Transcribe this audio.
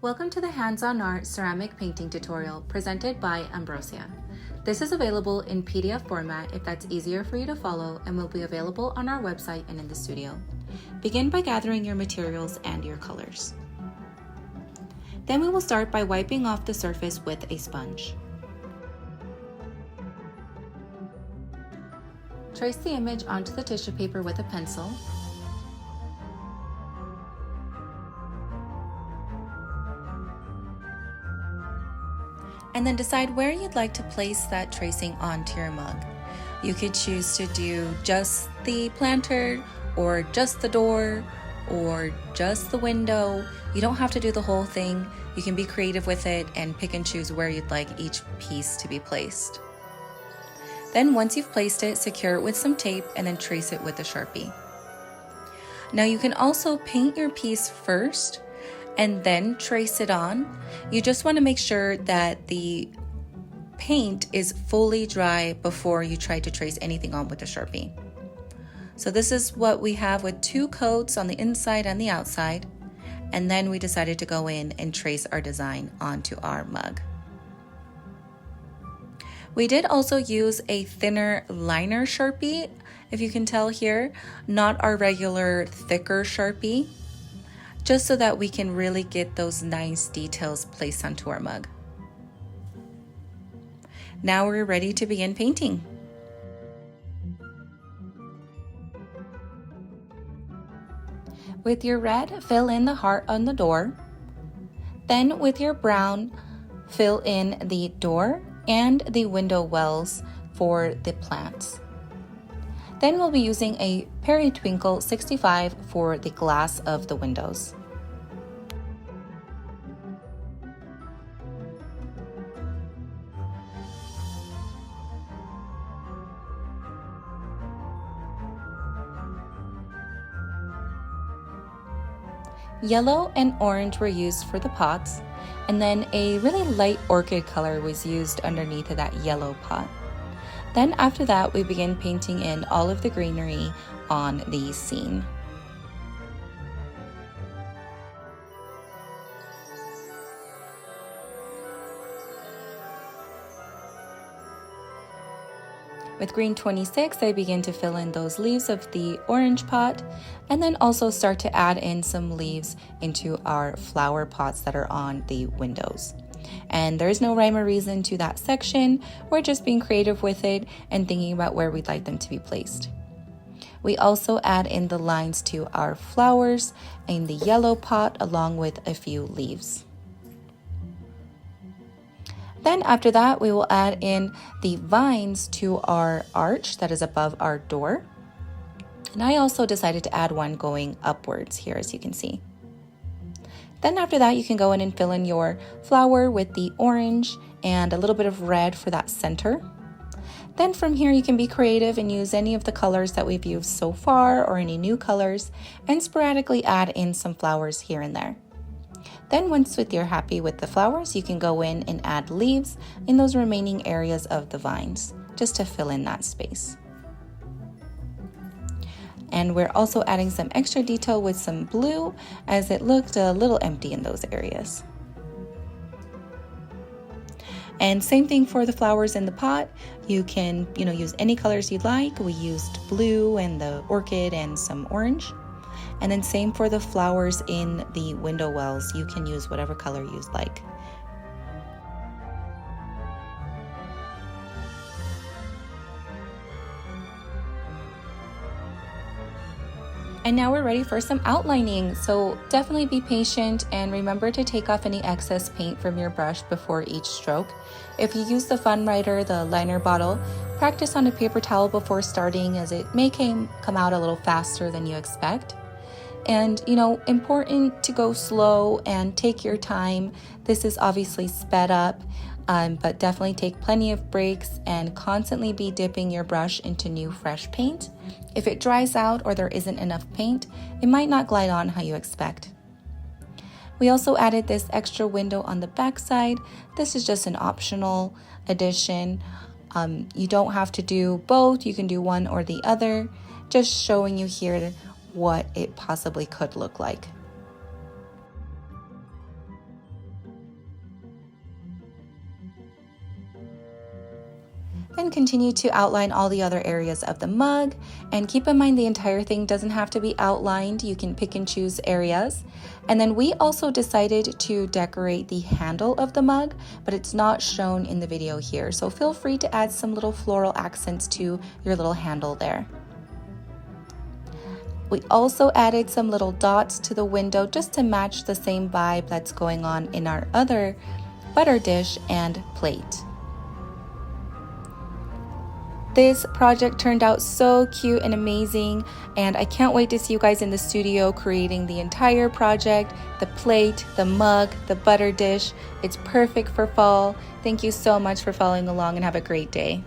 Welcome to the Hands-on Art ceramic painting tutorial presented by Ambrosia. This is available in PDF format if that's easier for you to follow and will be available on our website and in the studio. Begin by gathering your materials and your colors. Then we will start by wiping off the surface with a sponge. Trace the image onto the tissue paper with a pencil. And then decide where you'd like to place that tracing onto your mug. You could choose to do just the planter, or just the door, or just the window. You don't have to do the whole thing. You can be creative with it and pick and choose where you'd like each piece to be placed. Then once you've placed it, secure it with some tape and then trace it with a Sharpie. Now you can also paint your piece first and then trace it on. You just want to make sure that the paint is fully dry before you try to trace anything on with a Sharpie. So this is what we have with 2 coats on the inside and the outside. And then we decided to go in and trace our design onto our mug. We did also use a thinner liner Sharpie, if you can tell here, not our regular thicker Sharpie, just so that we can really get those nice details placed onto our mug. Now we're ready to begin painting. With your red, fill in the heart on the door. Then with your brown, fill in the door and the window wells for the plants. Then we'll be using a Periwinkle 65 for the glass of the windows. Yellow and orange were used for the pots, and then a really light orchid color was used underneath of that yellow pot. Then after that, we begin painting in all of the greenery on the scene. With green 26, I begin to fill in those leaves of the orange pot, and then also start to add in some leaves into our flower pots that are on the windows. And there's no rhyme or reason to that section. We're just being creative with it and thinking about where we'd like them to be placed. We also add in the lines to our flowers in the yellow pot along with a few leaves. Then after that, we will add in the vines to our arch that is above our door. And I also decided to add one going upwards here, as you can see. Then after that, you can go in and fill in your flower with the orange and a little bit of red for that center. Then from here, you can be creative and use any of the colors that we've used so far or any new colors and sporadically add in some flowers here and there. Then once you're happy with the flowers, you can go in and add leaves in those remaining areas of the vines, just to fill in that space. And we're also adding some extra detail with some blue, as it looked a little empty in those areas. And same thing for the flowers in the pot. You can, use any colors you'd like. We used blue and the orchid and some orange. And then same for the flowers in the window wells. You can use whatever color you'd like. And now we're ready for some outlining. So definitely be patient and remember to take off any excess paint from your brush before each stroke. If you use the Fun Writer, the liner bottle, practice on a paper towel before starting, as it may come out a little faster than you expect. And, important to go slow and take your time. This is obviously sped up, but definitely take plenty of breaks and constantly be dipping your brush into new fresh paint. If it dries out or there isn't enough paint, it might not glide on how you expect. We also added this extra window on the back side. This is just an optional addition. You don't have to do both. You can do one or the other. Just showing you here what it possibly could look like. Then continue to outline all the other areas of the mug, and keep in mind the entire thing doesn't have to be outlined. You can pick and choose areas. And then we also decided to decorate the handle of the mug, but it's not shown in the video here. So feel free to add some little floral accents to your little handle there. We also added some little dots to the window just to match the same vibe that's going on in our other butter dish and plate. This project turned out so cute and amazing, and I can't wait to see you guys in the studio creating the entire project, the plate, the mug, the butter dish. It's perfect for fall. Thank you so much for following along and have a great day.